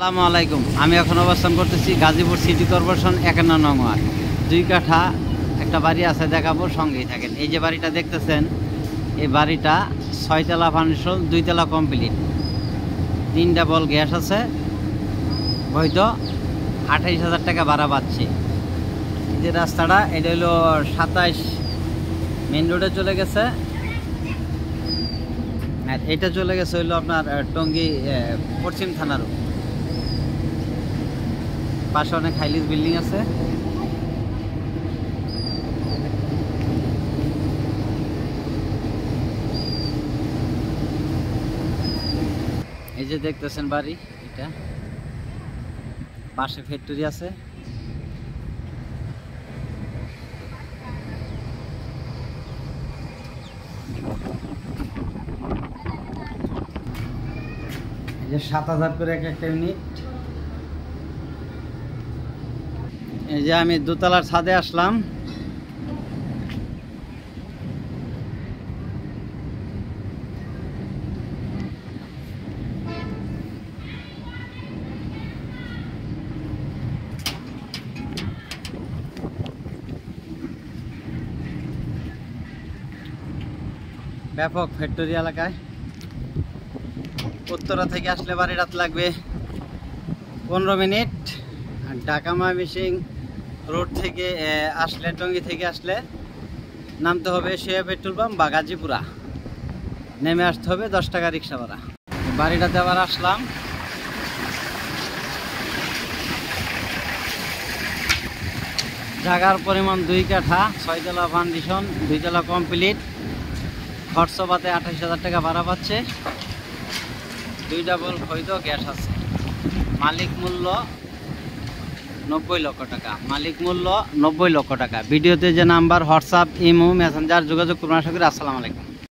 আসসালামু আলাইকুম। আমি এখন অবস্থান করতেছি গাজীপুর সিটি কর্পোরেশন 51 নং ওয়ার্ড। 2 কাঠা একটা বাড়ি আছে, দেখাবো, সঙ্গেই থাকেন। এই যে বাড়িটা দেখতেছেন, এই বাড়িটা 6 তলা ফাউন্ডেশন, 2 তলা কমপ্লিট, 3 ডাবল গ্যাস আছে, হয়তো 28,000 টাকা ভাড়া পাচ্ছে। এই যে রাস্তাটা, এটা হলো 27 মেন রোডে চলে গেছে, আর এটা চলে গেছে হইলো আপনার টঙ্গী পশ্চিম থানারও পাশে অনেক হাইলিস বিল্ডিং আছে। এই যে দেখতেছেন বাড়ি, এটা পাশে ফ্যাক্টরি আছে। এই যে 7,000 করে একটা ইউনিট। এই যে আমি দোতলার ছাদে আসলাম। ব্যাপক ফ্যাক্টরি এলাকায়। উত্তরা থেকে আসলে বাড়িটাত লাগবে 15 মিনিট, আর ঢাকা ময়মনসিংহ রোড থেকে আসলে, টঙ্গী থেকে আসলে নামতে হবে শেয়া পেট্রোল পাম্প বা গাজীপুরা, নেমে আসতে হবে 10 টাকা রিক্সা ভাড়া। বাড়িটাতে আবার আসলাম। জায়গার পরিমাণ 2 কাঠা, 6 তলা ফাউন্ডেশন, 2 তলা কমপ্লিট, খরচ পাতে 28,000 টাকা ভাড়া পাচ্ছে, 2 ডাবল হয়ত গ্যাস আছে। মালিক মূল্য 90 লক্ষ টাকা, মালিক মূল্য 90 লক্ষ টাকা। ভিডিওতে যে নাম্বার, হোয়াটসঅ্যাপ, ইমো, মেসেঞ্জার যোগাযোগ করুন। আশা করি। আসসালামু আলাইকুম।